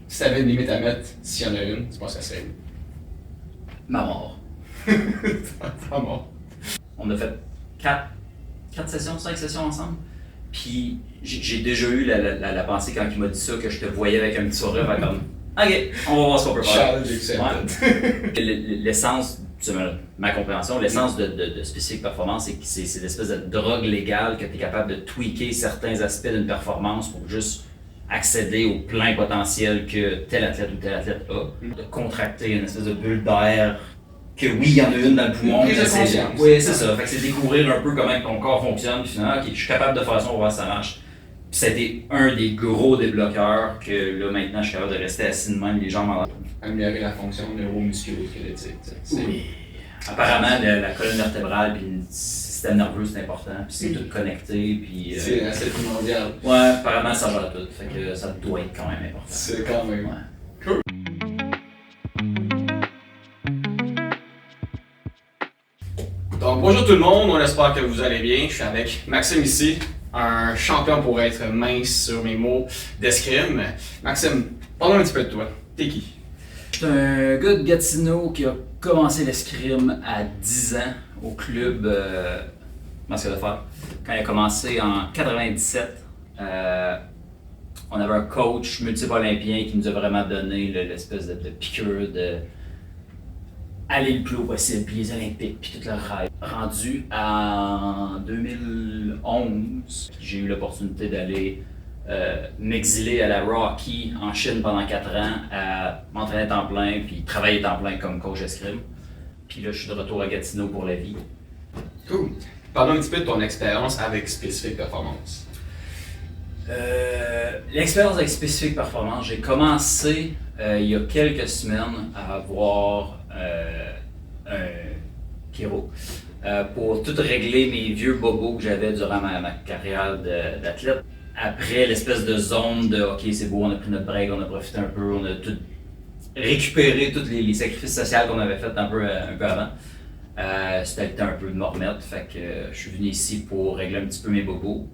Si t'avais une limite à mettre, s'il y en a une, tu penses que ça serait Ma mort. Ta mort. On a fait 4 sessions, 5 sessions ensemble. Puis j'ai déjà eu la pensée quand il m'a dit ça, que je te voyais avec un petit sourire, comme OK, on va voir ce qu'on peut faire. Challenge accepted. L'essence, c'est ma compréhension, l'essence de Specific Performance, c'est que c'est l'espèce de drogue légale que tu es capable de tweaker certains aspects d'une performance pour juste accéder au plein potentiel que tel athlète ou tel athlète a, de contracter une espèce de bulle d'air, que oui, il y en a une dans le poumon. Oui, c'est ça. Fait que c'est découvrir un peu comment ton corps fonctionne, puis finalement, OK, je suis capable de faire ça, on va voir si ça marche. Puis ça a été un des gros débloqueurs que là, maintenant, je suis capable de rester assis de même, les jambes en l'air. Améliorer la fonction neuromusculo-squelettique. Oui. Apparemment, la colonne vertébrale puis le système nerveux, c'est important, puis c'est tout connecté, puis... c'est primordial. Ouais, apparemment, ça gère tout, fait que ça doit être quand même important. C'est quand même. Ouais. Cool. Donc, bonjour tout le monde, on espère que vous allez bien. Je suis avec Maxime ici, un champion pour être mince sur mes mots d'escrime. Maxime, parle-nous un petit peu de toi. T'es qui? Je suis un gars de Gatineau qui a commencé l'escrime à 10 ans au club Masque de Fer. Quand il a commencé en 97, on avait un coach multiple olympien qui nous a vraiment donné l'espèce de piqûre de aller le plus haut possible, puis les Olympiques, puis tout le rêve. Rendu en 2011, j'ai eu l'opportunité d'aller m'exiler à la Rocky en Chine pendant 4 ans, à m'entraîner à temps plein, puis travailler à temps plein comme coach d'escrime. Puis là, je suis de retour à Gatineau pour la vie. Cool. Parle-nous un petit peu de ton expérience avec Specific Performance. L'expérience avec Specific Performance, j'ai commencé il y a quelques semaines à avoir un chiro pour tout régler mes vieux bobos que j'avais durant ma carrière d'athlète. Après l'espèce de zone de OK, c'est beau, on a pris notre break, on a profité un peu, on a tout récupéré tous les sacrifices sociaux qu'on avait fait un peu avant. C'était le temps un peu de m'remettre, fait que je suis venu ici pour régler un petit peu mes bobos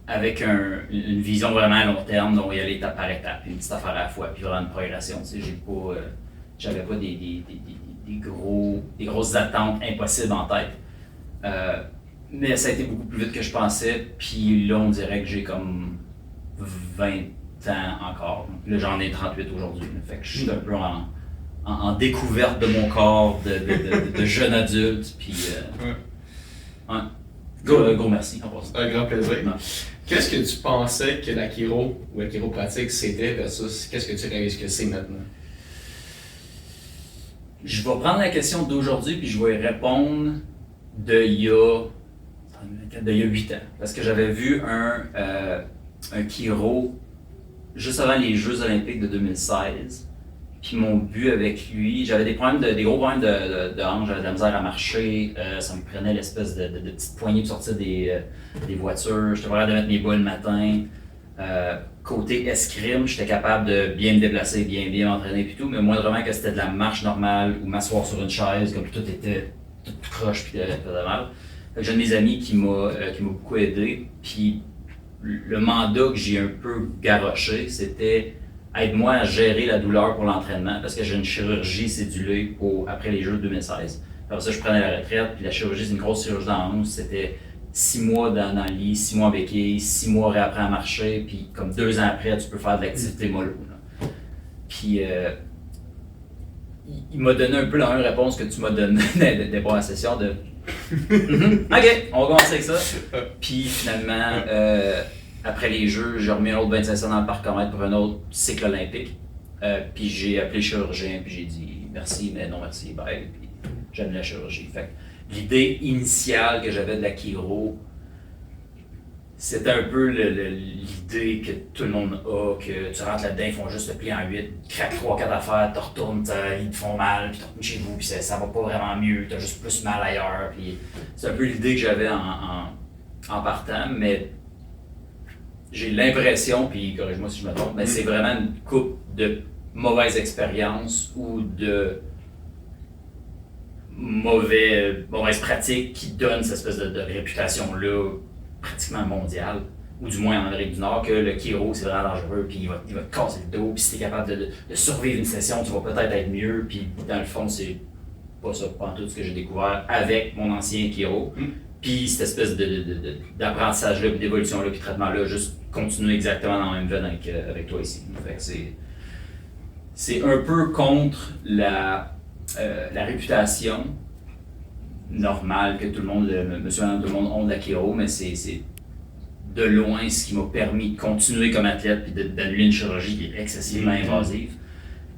avec une vision vraiment à long terme, donc y aller étape par étape, une petite affaire à la fois, puis vraiment une progression. Tu sais, j'avais pas des grosses attentes impossibles en tête. Mais ça a été beaucoup plus vite que je pensais, puis là on dirait que j'ai comme 20 ans encore. Là j'en ai 38 aujourd'hui, fait que je suis un peu en découverte de mon corps de jeune adulte, puis ouais. Gros merci en passant. Un grand plaisir. Non. Qu'est-ce que tu pensais que la chiro ou la chiropratique c'était versus qu'est-ce que tu réalises que c'est maintenant? Je vais prendre la question d'aujourd'hui puis je vais y répondre d'il y a 8 ans. Parce que j'avais vu un chiro juste avant les Jeux olympiques de 2016. Puis mon but avec lui, j'avais des gros problèmes de hanche, j'avais de la misère à marcher, ça me prenait l'espèce de petite poignée pour sortir des voitures, j'étais pas capable de mettre mes bas le matin. Côté escrime, j'étais capable de bien me déplacer, bien m'entraîner et tout, mais moindrement que c'était de la marche normale ou m'asseoir sur une chaise, comme tout était tout croche puis de mal. Fait que j'ai un de mes amis qui m'a beaucoup aidé, puis le mandat que j'ai un peu garoché, c'était aide-moi à gérer la douleur pour l'entraînement parce que j'ai une chirurgie cédulée après les Jeux de 2016. Après ça, je prenais la retraite, puis la chirurgie, c'est une grosse chirurgie dans la hanche, c'était 6 mois dans le lit, 6 mois en béquille, 6 mois réapprendre à marcher, puis comme 2 ans après, tu peux faire de l'activité mollo. Puis il m'a donné un peu la même réponse que tu m'as donné des premières sessions de OK, on va commencer avec ça. Puis finalement, après les Jeux, j'ai remis un autre 25 cents dans le parcomètre pour un autre cycle olympique. Puis j'ai appelé le chirurgien, puis j'ai dit merci, mais non merci, bye. Puis j'aime la chirurgie. Fait que l'idée initiale que j'avais de la chiro, c'était un peu l'idée que tout le monde a, que tu rentres là-dedans, ils font juste le pli en 8, craquent 3-4 affaires, tu retournes, ils te font mal, puis tu retournes chez vous, puis ça va pas vraiment mieux, tu as juste plus mal ailleurs. Puis c'est un peu l'idée que j'avais en partant, mais j'ai l'impression, puis corrige-moi si je me trompe, mais c'est vraiment une coupe de mauvaises expériences ou de mauvaises pratiques qui donnent cette espèce de réputation-là pratiquement mondiale. ou du moins en Amérique du Nord, que le chiro c'est vraiment dangereux, puis il va te casser le dos, puis si t'es capable de survivre une session, tu vas peut-être être mieux, puis dans le fond, c'est pas ça, pas tout ce que j'ai découvert avec mon ancien chiro. Puis cette espèce d'apprentissage-là, puis d'évolution-là, puis traitement-là, juste continuer exactement dans la même veine avec toi ici. Fait que c'est un peu contre la réputation normale que tout le monde, monsieur et madame, tout le monde ont de la chiro, mais c'est de loin ce qui m'a permis de continuer comme athlète, puis d'annuler une chirurgie qui est excessivement invasive,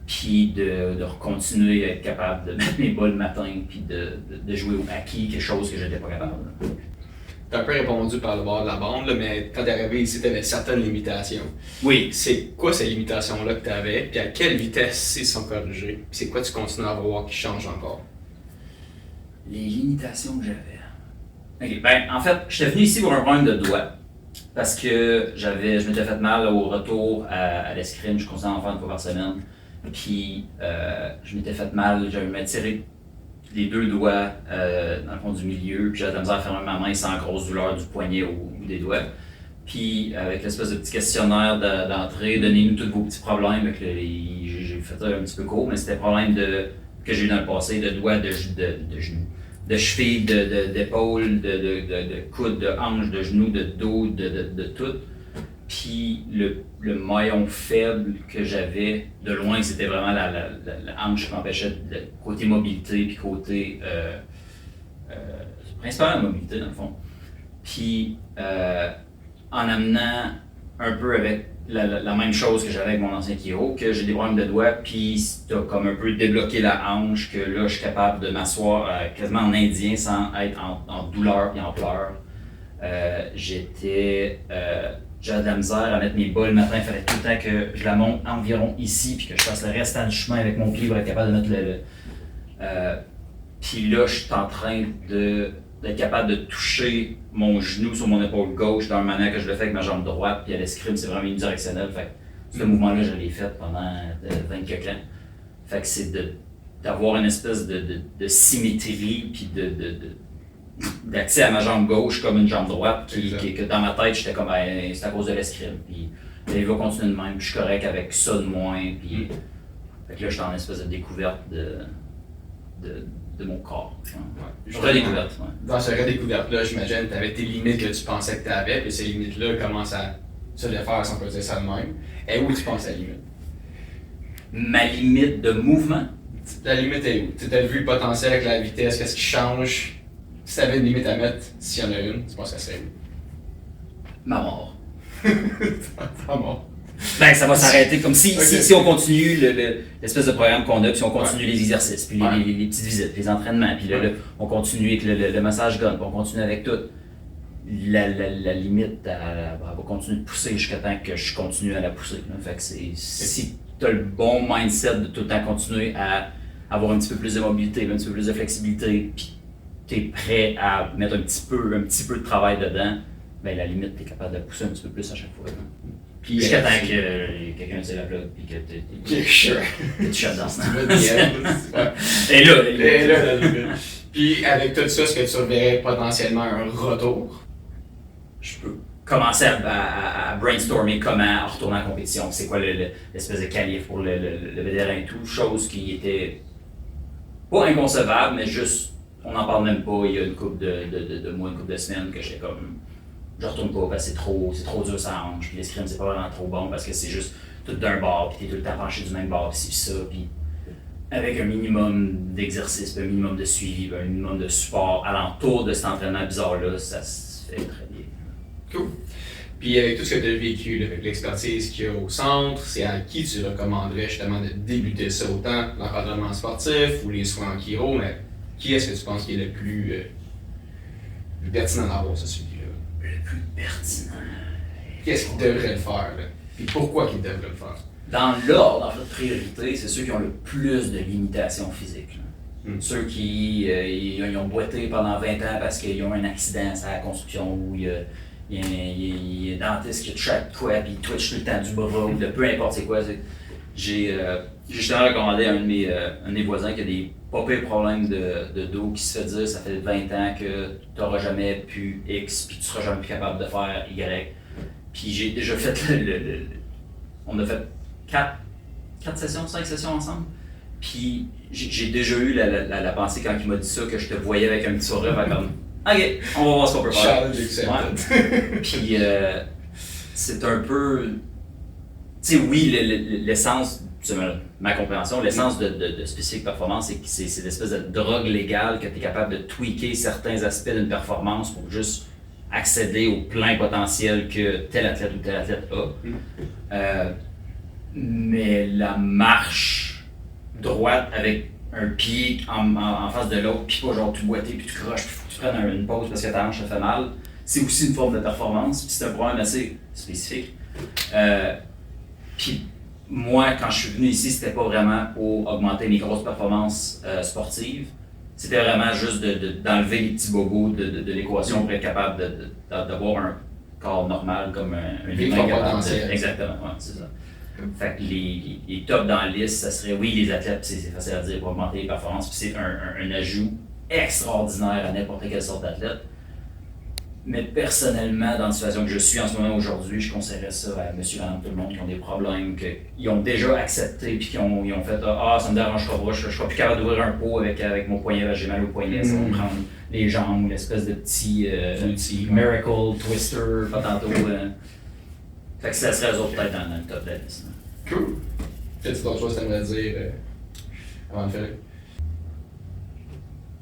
puis de continuer à être capable de mettre mes bas le matin, puis de jouer au hockey, quelque chose que je n'étais pas capable. Tu as un peu répondu par le bord de la bande, là, mais quand tu es arrivé ici, tu avais certaines limitations. Oui. C'est quoi ces limitations-là que tu avais, puis à quelle vitesse ils sont corrigés, puis c'est quoi tu continues à voir qui change encore? Les limitations que j'avais. Ok, ben en fait, j'étais venu ici pour un problème de doigt. Parce que je m'étais fait mal au retour à l'escrime, je continuais à en faire une fois par semaine. Puis je m'étais fait mal, j'avais m'étais tiré les 2 doigts dans le fond du milieu, puis j'avais de la misère à fermer ma main sans grosse douleur du poignet ou des doigts. Puis avec l'espèce de petit questionnaire d'entrée, donnez-nous tous vos petits problèmes, j'ai fait ça un petit peu court, mais c'était problème que j'ai eu dans le passé, de doigts, de genoux, de chevilles, d'épaules, de coudes, de hanches, de genoux, de dos, de tout. Puis le maillon faible que j'avais, de loin, c'était vraiment la hanche qui m'empêchait de côté mobilité, puis côté principalement la mobilité dans le fond. Puis en amenant un peu avec la même chose que j'avais avec mon ancien chiro, que j'ai des problèmes de doigts, puis t'as comme un peu débloqué la hanche, que là je suis capable de m'asseoir quasiment en indien sans être en douleur et en pleurs. J'avais de la misère à mettre mes bas le matin, il fallait tout le temps que je la monte environ ici, puis que je fasse le restant du chemin avec mon pied pour être capable de mettre puis là, je suis en train d'être capable de toucher mon genou sur mon épaule gauche dans un manière que je le fais avec ma jambe droite, puis à l'escrime, c'est vraiment unidirectionnel. Fait que ce mouvement-là, je l'ai fait pendant 20 quelques ans. Fait que c'est d'avoir une espèce de symétrie, puis d'accès à ma jambe gauche comme une jambe droite, que dans ma tête, j'étais comme, c'est à cause de l'escrime. Puis il va continuer de même, puis je suis correct avec ça de moins. Puis fait que là, j'étais en espèce de découverte de mon corps. Ouais. Redécouverte. Ouais. Dans cette redécouverte-là, j'imagine que tu avais tes limites que tu pensais que tu avais, puis ces limites-là commencent à se défaire, si on peut dire ça de même. Et où tu penses à la limite? Ma limite de mouvement? La limite est où? Tu as vu le potentiel avec la vitesse, qu'est-ce qui change? Si tu avais une limite à mettre, s'il y en a une, tu penses que ça serait où? Ma mort. Ta mort. Ben, ça va s'arrêter comme si, okay. si on continue l'espèce de programme qu'on a, puis si on continue les exercices, puis les petites visites, les entraînements, puis là, on continue avec le massage gun, puis on continue avec tout. La limite, elle va continuer de pousser jusqu'à temps que je continue à la pousser. Là. Fait que si tu as le bon mindset de tout le temps continuer à avoir un petit peu plus de mobilité, un petit peu plus de flexibilité, puis tu es prêt à mettre un petit peu de travail dedans, ben la limite, tu es capable de pousser un petit peu plus à chaque fois. Là. Puis jusqu'à temps que quelqu'un tire la plug, puis que tu shut dans ce Et là, puis avec tout ça, est-ce que tu verrais potentiellement un retour? Je peux commencer à brainstormer comment retourner en compétition. C'est quoi l'espèce de qualif pour le vétéran et tout. Chose qui était pas inconcevable, mais juste, on n'en parle même pas. Il y a une couple de mois, une couple de semaines que j'étais comme. Je retourne pas parce que c'est trop dur ça hanche, puis l'escrime c'est pas vraiment trop bon parce que c'est juste tout d'un bord, puis t'es tout le temps penché du même bord, puis ça, puis avec un minimum d'exercice, un minimum de suivi, un minimum de support alentour de cet entraînement bizarre-là, ça se fait très bien. Cool. Puis avec tout ce que tu as vécu, là, avec l'expertise qu'il y a au centre, c'est à qui tu recommanderais justement de débuter ça, autant l'encadrement sportif ou les soins en chiro, mais qui est-ce que tu penses qui est le plus pertinent d'avoir ce suivi-là? Le plus pertinent. Qu'est-ce qu'il devrait le faire, là? Puis pourquoi qu'il devrait le faire? Dans l'ordre de priorité, c'est ceux qui ont le plus de limitations physiques. Ceux qui ils ont boité pendant 20 ans parce qu'ils ont un accident à la construction ou il y a un dentiste qui a touché à quoi puis il twitch tout le temps du bras ou de peu importe c'est quoi. J'ai justement recommandé à un de mes voisins qui a des pas pires problèmes de dos qui se fait dire ça fait 20 ans que tu n'auras jamais pu X puis tu seras jamais plus capable de faire Y. Puis j'ai déjà fait on a fait 4 sessions, 5 sessions ensemble. Puis j'ai déjà eu la pensée quand il m'a dit ça, que je te voyais avec un petit sourire, comme OK, on va voir ce qu'on peut faire. Challenge accepted. Ouais. Puis c'est un peu. Tu sais, oui, l'essence, c'est ma compréhension, l'essence de Specific Performance, c'est que c'est l'espèce de drogue légale que tu es capable de tweaker certains aspects d'une performance pour juste accéder au plein potentiel que tel athlète ou tel athlète a. Mais la marche droite avec un pied en face de l'autre, puis pas genre tout boité, puis tu croches, puis faut que tu prennes une pause parce que ta hanche te fait mal, c'est aussi une forme de performance, puis c'est un problème assez spécifique. Puis moi, quand je suis venu ici, c'était pas vraiment pour augmenter mes grosses performances sportives. C'était vraiment juste d'enlever les petits bobos de l'équation pour être capable d'avoir un corps normal comme un humain capable de... Exactement, ouais, c'est ça. Fait que les tops dans la liste, ça serait, oui, les athlètes, c'est facile à dire, pour augmenter les performances, puis c'est un ajout extraordinaire à n'importe quelle sorte d'athlète. Mais personnellement, dans la situation que je suis en ce moment aujourd'hui, je conseillerais ça à monsieur, madame, tout le monde qui ont des problèmes, qu'ils ont déjà accepté, puis ils ont fait « Ah, ça me dérangera pas, je serai plus capable d'ouvrir un pot avec mon poignet, j'ai mal au poignet, ça va me prendre les jambes, ou l'espèce de petit miracle twister, pas tantôt. » Fait que ça serait eux autres peut-être dans le top de la liste. Cool. Qu'est-ce que tu aimerais dire avant de faire?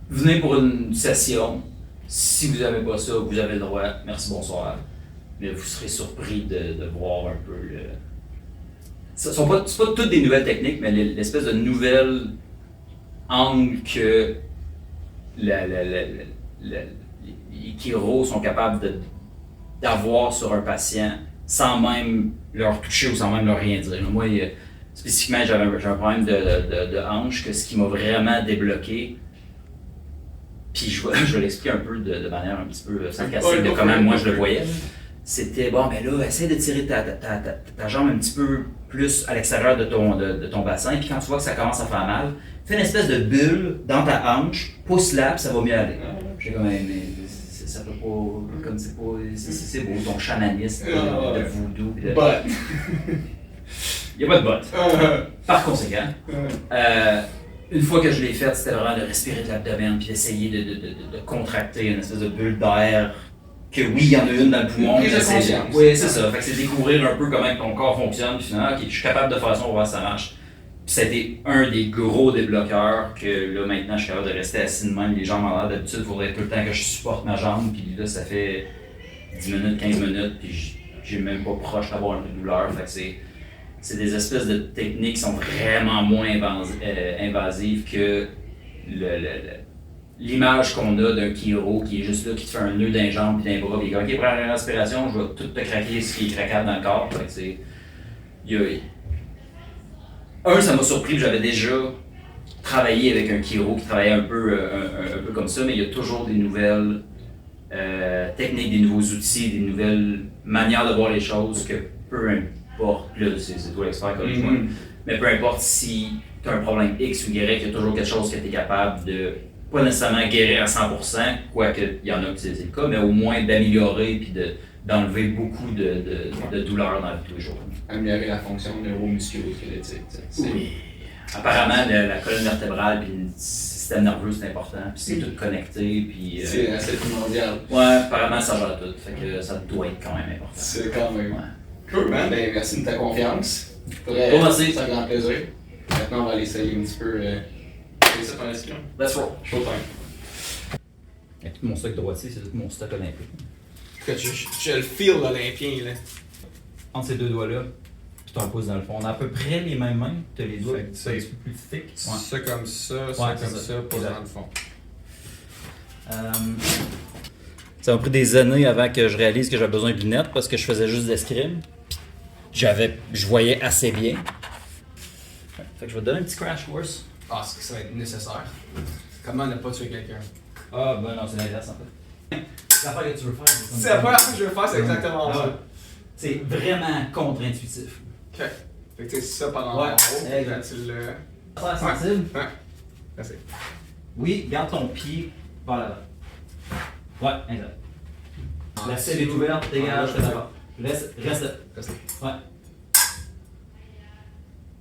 Venez pour une session. Si vous n'avez pas ça, vous avez le droit. Merci, bonsoir. Mais vous serez surpris de voir un peu le... C'est pas toutes des nouvelles techniques, mais l'espèce de nouvelle angle que les chiro sont capables d'avoir sur un patient sans même leur toucher ou sans même leur rien dire. Moi, spécifiquement, j'avais un problème de hanche, que ce qui m'a vraiment débloqué, puis je vais l'expliquer un peu de manière un petit peu sarcastique de comment moi je le voyais. C'était, bon, mais là, essaie de tirer ta jambe un petit peu plus à l'extérieur de ton bassin, puis quand tu vois que ça commence à faire mal, fais une espèce de bulle dans ta hanche, pousse-la, puis ça va mieux aller. J'ai comme, mais ça peut pas, comme c'est pas, c'est beau, ton chamanisme de voodoo. Il n'y a pas de botte. Par conséquent, une fois que je l'ai faite, c'était vraiment de respirer de l'abdomen puis d'essayer de contracter une espèce de bulle d'air. Que oui, il y en a une dans le poumon. Oui, c'est ça. Fait que c'est découvrir un peu comment ton corps fonctionne. Puis finalement, ok, je suis capable de faire ça, on va voir si ça marche. Puis ça a été un des gros débloqueurs que là maintenant je suis capable de rester assis de même, les jambes en l'air. D'habitude, il faudrait tout le temps que je supporte ma jambe. Puis là, ça fait 10 minutes, 15 minutes. Puis j'ai même pas proche d'avoir une douleur. Fait que c'est des espèces de techniques qui sont vraiment moins invasives que l'image qu'on a d'un chiro qui est juste là, qui te fait un nœud d'un jambe et d'un bras, puis il dit « Ok, prends une respiration, je vais tout te craquer ce qui est craquable dans le corps. » Ça m'a surpris, j'avais déjà travaillé avec un chiro qui travaillait un peu comme ça, mais il y a toujours des nouvelles techniques, des nouveaux outils, des nouvelles manières de voir les choses que peu importe, là c'est toi l'expert comme moi, mais peu importe si tu as un problème X ou Y, il y a toujours quelque chose que tu es capable de, pas nécessairement guérir à 100%, quoique il y en a que c'est le cas, mais au moins d'améliorer et d'enlever beaucoup de douleurs dans la vie de tous les jours. Améliorer la fonction neuromusculo-squelettique. Oui. Apparemment, la colonne vertébrale et le système nerveux, c'est important, puis c'est tout connecté. Puis, c'est assez primordial. Ouais, apparemment, ça gère tout, fait que ça doit être quand même important. C'est quand même. Ouais. Cool, man. Ben, merci de ta confiance. Merci. C'est un grand plaisir. Maintenant, on va aller essayer un petit peu. C'est ça ton esquive? Let's roll. Showtime. Et tout mon stock droitier, c'est tout mon stock olympique. Je le feel l'olympien, là. Entre ces deux doigts-là, puis ton pouce dans le fond. On a à peu près les mêmes mains, tu as les doigts un petit peu plus thick. Ça comme ça, pas dans le fond. Ça m'a pris des années avant que je réalise que j'avais besoin de lunettes parce que je faisais juste de l'escrime. Je voyais assez bien. Fait que je vais te donner un petit crash course. Ah, ça va être nécessaire. Comment ne pas tuer quelqu'un? Ah, ben non, c'est l'inverse en fait. C'est l'affaire que tu veux faire. C'est la première fois que je veux faire, c'est exactement ça. C'est vraiment contre-intuitif. Ok. Fait que c'est ça pendant en haut, quand tu le... Faire sensible. Ouais. Merci. Oui, garde ton pied par l'avant. Ouais, exact. La selle est ouverte, dégage, fais d'abord. Reste là. Ouais.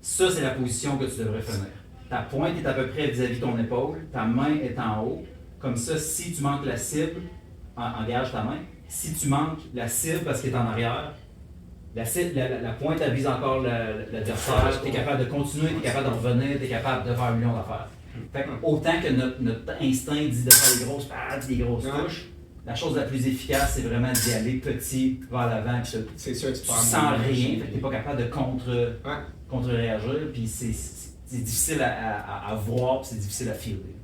Ça, c'est la position que tu devrais finir. Ta pointe est à peu près vis-à-vis de ton épaule, ta main est en haut. Comme ça, si tu manques la cible, engage ta main. Si tu manques la cible parce qu'elle est en arrière, la pointe elle vise encore l'adversaire, tu es capable de continuer, tu es capable de revenir, tu es capable de faire un million d'affaires. Fait que, autant que notre instinct dit de faire des grosses pattes, des grosses touches, la chose la plus efficace, c'est vraiment d'y aller petit vers l'avant. C'est sûr, tu sens rien, tu n'es pas capable de contre-réagir, puis c'est difficile à voir, puis c'est difficile à filer.